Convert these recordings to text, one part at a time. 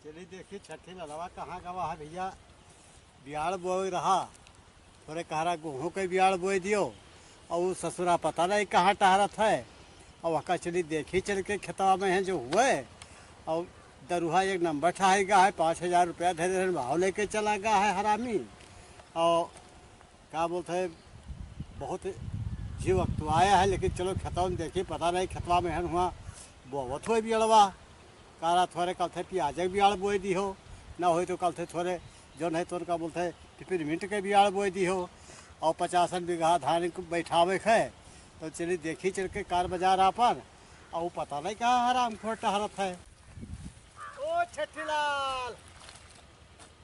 चलिए देखिए छठी लड़वा कहाँ गवा है भैया। बियाड़ बोए रहा, थोड़े कहा गेहूँ के बियाड़ बोए दियो और वो ससुरा पता नहीं कहाँ टहरत है। और वहाँ चली देखी चल के खेतवा में है जो हुए। और दरुहा एक नंबर ठहाई गया है, 5,000 रुपया धरे भाव लेके चला गया है हरामी। और क्या बोलते है, बहुत जीव अक्तुआया है। लेकिन चलो खेतवा में देखी, पता नहीं खेतवा में है हुआ बहुत हुए बियड़वा। कारा थोड़े कल थे प्याज के बियाड़ बोए दी हो, ना हो तो कल थे थोड़े जो नहीं तो उनका बोलते है पिपरमिंट के बियाड़ बोए दी हो। और 50 बीघा धान को बैठावे है। तो चलिए देखी चल के कार बाजार अपन। और वो पता नहीं कहाँ हराम खोर टहरत है। ओ छठीलाल,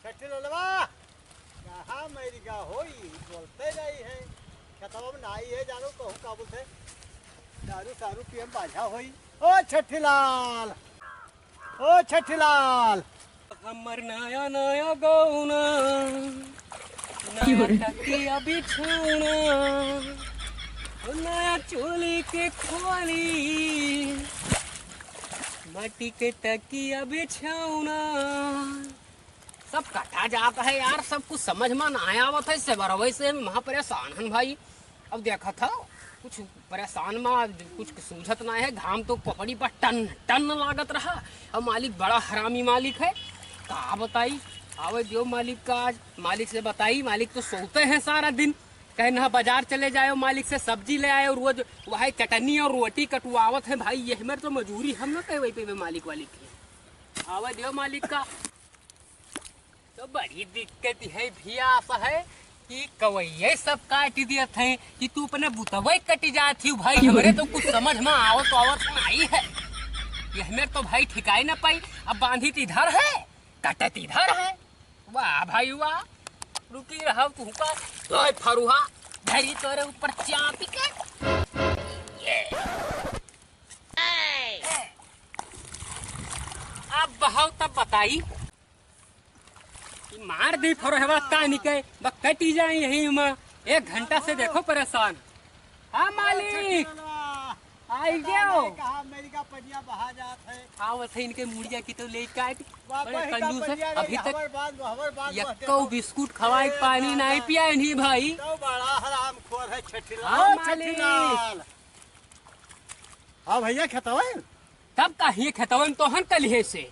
छठीलालवा कहाँ मेरी का होई बोलते नहीं है। खेतवा में नाई है जानो कहूँ का बोलते दारू सारू पियम बाझा होई। ओ छठीलाल, ओ छठीलाल, हमर नया नया गौना नया तकिया बिछौना नया चोली के खोली माटी के तकिया बिछौना सब कटा जाता है यार। सब कुछ समझ में ना आया आवत है। से बरवई से महा परेशान हन भाई। अब देखा था कुछ परेशान में कुछ सूझत ना है। घाम तो पकड़ी पर टन टन लागत रहा। अब मालिक बड़ा हरामी मालिक है, का बताई। आवे जो मालिक का आज मालिक से बताई। मालिक तो सोते हैं सारा दिन, कहे ना बाजार चले जाओ मालिक से सब्जी ले आए और रोज वही चटनी और रोटी कटवावत है भाई। ये मेरे तो मजूरी हम ना कहे वही पे मालिक वाली की। आवे जो मालिक का तो बड़ी दिक्कत है भैया सा है कि कवैये सब काट दिया थे कि तू अपने बुतवई कटी जाती भाई। हमरे तो कुछ समझ में आवत नहीं है। ये हमें तो भाई ठिकाई ना पाई। अब बांधित इधर है, कटत इधर है। वाह भाई वाह, रुकी रहा तू का तो फरुहा धरी तोरे ऊपर चापी के ये अब बहाव तब बताई मार दी फरोहवा का निके कटी जाए यही में। 1 घंटा से देखो परेशान। हाँ मालिक आई गयो। कहाँ मेरी का पनिया बहा जात है। हाँ वैसे इनके मुड़िया की तो ले काट बड़े वापस कंजूस है। अभी तक तक यक्को बिस्कुट खवाई पानी नहीं पिया नहीं भाई। तो बड़ा हराम खोर है छठीलाल। हाँ, ओ छठीलाल। हाँ भैया खेतवा तब कहिए खेतवन तो हन कलिए से।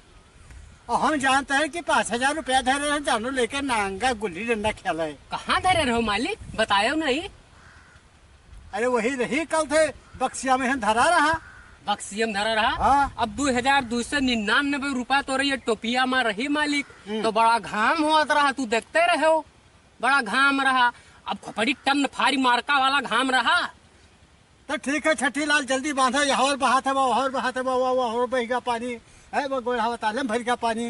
और हम जानते हैं कि 5,000 रुपया धरे हैं, जानो लेके नांगा गुल्ली डंडा खेले। कहाँ धरे रहो मालिक बतायो नहीं। अरे वही रही कल थे बक्सिया में हम धरा रहा। बक्सियम धरा रहा। हाँ। अब 2,299 रुपया तो रही टोपिया में रही मालिक। तो बड़ा घाम हुआ रहा, तू देखते रहे हो बड़ा घाम रहा। अब खोपड़ी टन फारी मार्का वाला घाम रहा। तो ठीक है छठीलाल, जल्दी बांधा। यहाँ बहात है वहाँ बहात है वहाँ बहेगा पानी है। वो गोढ़ा तालम भरी का पानी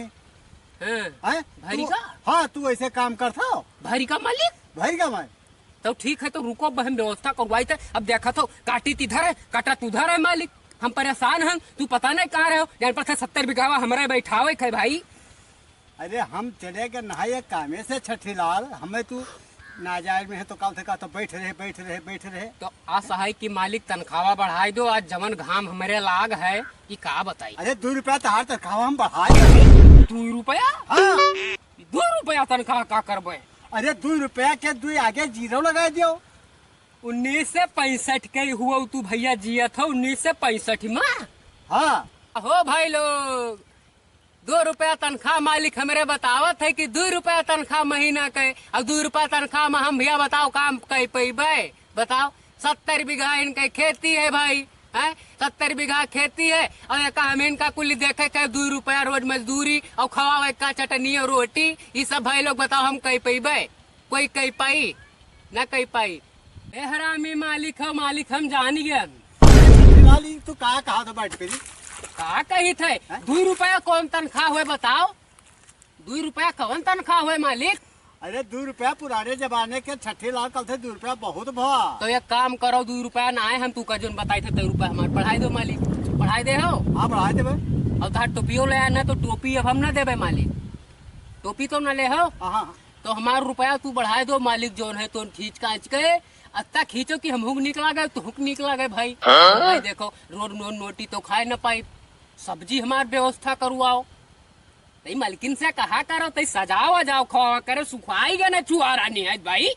है भरी का। हाँ तू ऐसे काम करता हो भरी का मालिक भरी का मैं। तो ठीक है तो रुको बहन व्यवस्था करवाई थे। अब देखा तो काटी इधर है काटा उधर है मालिक। हम परेशान हैं, तू पता नहीं कहाँ रहे हो। जान पर 70 बीघा हमारे बैठावे खे भाई। अरे हम चले गए नहाए कामे से छठीलाल, हमें तू नाजायज में है तो कल का तो बैठ रहे। तो आशा है कि मालिक तनख्वाह बढ़ाई दो। आज जमन घाम हमारे लाग है कि का बताई। अरे 2 रुपया तहार तनख्वाह हम बढ़ाए। 2 रुपया? हाँ 2 रुपया तनख्वाह का करबे। अरे 2 रुपया के 2 आगे जीरो लगा दियो। 1965 के हुआ तू भैया जिया था 1965 में। हाँ हो भाई लोग 2 रुपया तनख्वाह मालिक हमारे बतावत है कि 2 रुपया तनख्वाह महीना के। और 2 रुपया तनख्वाह में हम भैया बताओ काम कई पैबे बताओ। 70 बीघा इनके खेती है भाई है। 70 बीघा खेती है और एक हम इनका कुल देखे के 2 रुपया रोज मजदूरी और खवावे का चटनी और रोटी। ये सब भाई लोग बताओ हम कई पैबे। कोई कई पाई न कई पाई। हरामी मालिक हो मालिक हम जान गए। छठीलाल तू कहा था बैठ पे का कही थे 2 रुपया कौन तनख्वाह हुए बताओ। 2 रुपया कौन तनख्वाह हुए मालिक। अरे 2 रुपया पुराने जमाने के छठीलाल कल थे 2 रुपया बहुत भवा। तो एक काम करो 2 रुपया ना आए हम तू का जो बताए थे 2 रुपया हमारे बढ़ाई दो मालिक। बढ़ाई दे हो। हाँ बढ़ाए देवे। अब तार टोपियो ले आना तो टोपी अब हम न देवे मालिक। टोपी तो न ले हो। हाँ तो हमारा रुपया तू बढ़ाए दो मालिक। जो है तो खींच कांच के अत्ता खींचो कि हम हुक निकला गए तो हुक निकला गए भाई। भाई देखो रोड नोटी तो खाए न पाई। सब्जी हमारी व्यवस्था करवाओ तई मालकिन से कहा करो तई सजाओ जाओ खवा करे सुखाई गया ना चुहारा नहीं है भाई।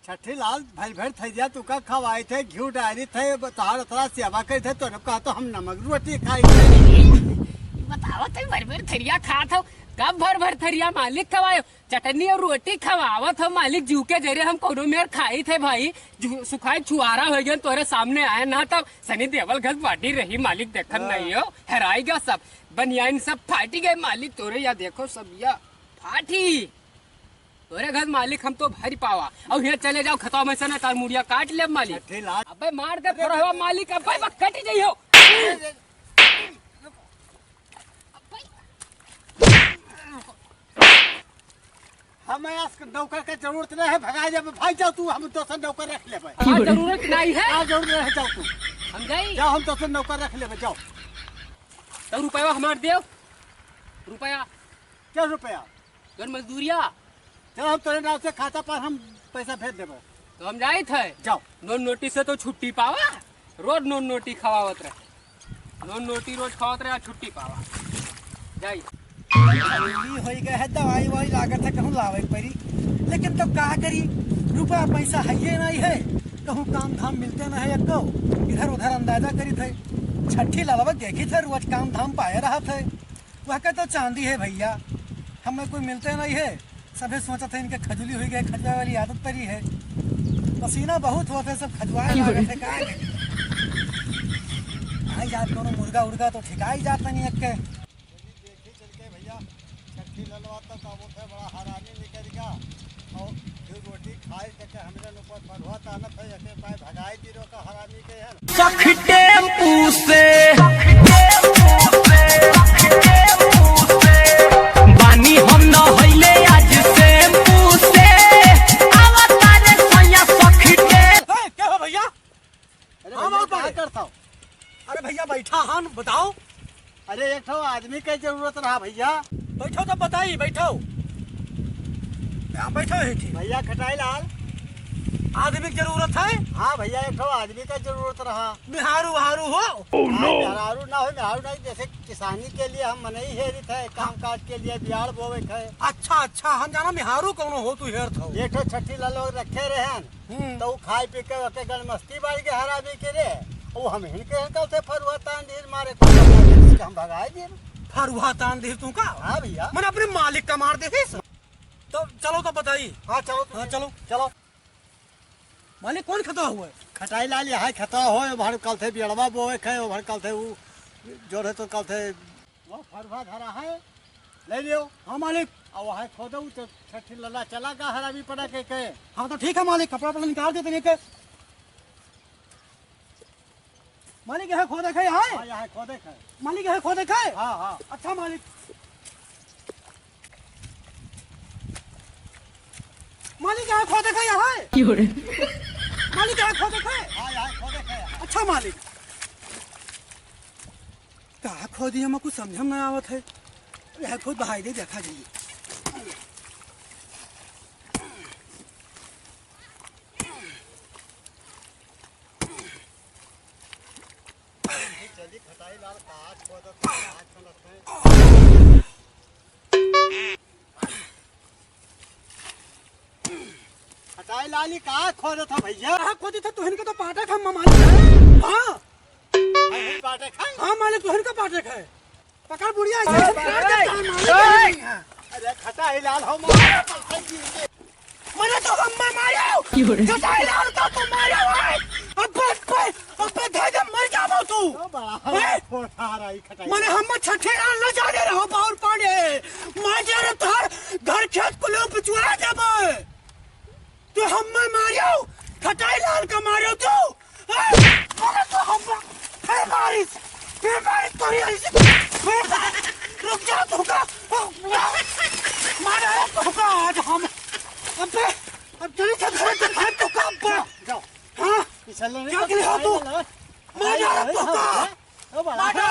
छठी लाल भर भर थैया तुका खवाए थे घी डायरी थे तार तरा सेवा करे थे तो कहा तो हम नमक रोटी खाई बताओ तई भर भर थरिया खा था कब भर भर थरिया मालिक खवायो चटनी और रोटी खवावत हो मालिक जू के जरिए हम कोनो मेर खाई थे भाई सुखाई छुआरा हो गया तोरे सामने आया ना तब सनी देवल घस बाटी रही मालिक देखन नहीं हो हेराई गया सब बनियान सब फाटी गए मालिक तोरे या देखो सब या फाटी तोरे घर मालिक हम तो भरी पावा और यहाँ चले जाओ खतवा में से ना तार मुड़िया काट ले मालिक। छठी लाल अबे मार दे फरहवा मालिक अबे बस कट जाइयो। हमें नौकर का जरूरत नहीं है भगा जब भाई जाओ तू हम तो नौकर रख ले जरूरत नहीं है जरूरत है जाओ तू हम जाई जाओ हम तो नौकर रख ले जाओ। तो रुपया हमार देव रुपया क्या रुपया जोन मजदूरिया चलो हम तेरे नाम से खाता पर हम पैसा भेज देबो तो हम जाए थे जाओ। नॉन नोटी से तो छुट्टी पावा रोज नॉन नोटी खवावत रहे नॉन नोटी रोज खवावत रहे छुट्टी पावा जाई हो गए है दवाई वही लागत है कहूँ लावे पड़ी लेकिन तो का करी रुपया पैसा है ये नहीं है कहूँ काम धाम मिलते नहीं है को इधर उधर अंदाजा करी थे छठी लालवा देखी थे रोज काम धाम पाए रहा थे वह का तो चांदी है भैया हमें कोई मिलते नहीं है सभी सोचा था इनके खजुली हुई गए खजुआ वाली आदत पड़ी है पसीना बहुत हुआ थे सब खजुआए लगे थे का आई जात कोनो मुर्गा उर्गा तो ठिकाई जाता नहीं के बड़ा हरानी निकलेगा और फिर रोटी खाए के हमरे ऊपर बढ़वा तानत है एके पाए भगाई दिरो का हरानी के है सखटे पूसे बानी हम न होइले आज से पूसे आवता रे सैया सखटे क्या हो भैया अरे भैया क्या करता हूँ अरे भैया बैठा हन बताओ अरे एक ठो आदमी की जरूरत रहा भैया बैठो तो बताइए बैठो यहाँ बैठो है ठीक भैया खटाई लाल आदमी की जरूरत है हाँ भैया एक ठो आदमी का जरूरत रहा बिहारू वहारू हो मेहरारू ना हो मेहरारू नहीं जैसे किसानी के लिए हम मनई हेरी थे काम काज के लिए बिहार बोवे थे अच्छा अच्छा हम जाना बिहारू कौन हो तू हेर थो एक ठो छठी ला लोग रखे रहे तो खाए पी के ओके गल मस्ती बाड़ी के हराबी के रे वो हम हिनके हकल से फरुआ तान ढीर मारे तो हम भगाए दिए फरुआ तान दे तू का हाँ भैया मैंने अपने मालिक का मार दे तो चलो तो बताइए हाँ चलो हाँ चलो चलो मालिक कौन खता हुआ है खटाई लाल यहाँ खता हो भर कल थे बिड़वा बोए खे भर कल थे वो जो है तो कल थे वो फरुआ धरा है ले लियो हाँ मालिक और वहाँ खोदो तो छठी लला चला का हराबी पड़ा के हाँ तो ठीक है मालिक कपड़ा पड़ा निकाल देते नहीं के मालिक यहाँ खो देखा हाँ है यहाँ खोदे खे मालिक यहाँ खो देखा है हाँ हाँ अच्छा मालिक मालिक यहाँ खो देखा यहाँ है मालिक यहाँ खो देखा है हाँ यहाँ खोदे खे अच्छा मालिक कहा खो दिया मैं कुछ समझ में नहीं आवत है यह खुद बहाई दे देखा जाइए जल्दी खटाई लाल काट खोदो काट खोदते खटाई लाली काट खोदो था भैया कहा खो दी था तुहन के तो पाठक हम मालिक हाँ बाटे खाई हाँ मालिक तुहन का पाठक है पकड़ बुढ़िया अरे खटाई लाल हम मैंने तो हम मारो खटाई लाल का तो मारो है अब धर दे मर जाओ तू मैंने हम छठे लाल न जाने रहो बाउर पाड़े मार जा रे तार घर खेत को लो पिछुआ जब तू हम मारो खटाई लाल का मारो तू मैंने तो हम फिर बारिश तो रुक जा तू का मारा तो का आज हम अब चली से घर पे भाग तो काम पर जाओ हाँ पिछले क्या के लिए हो तू? मार डाला तो का? मार डाला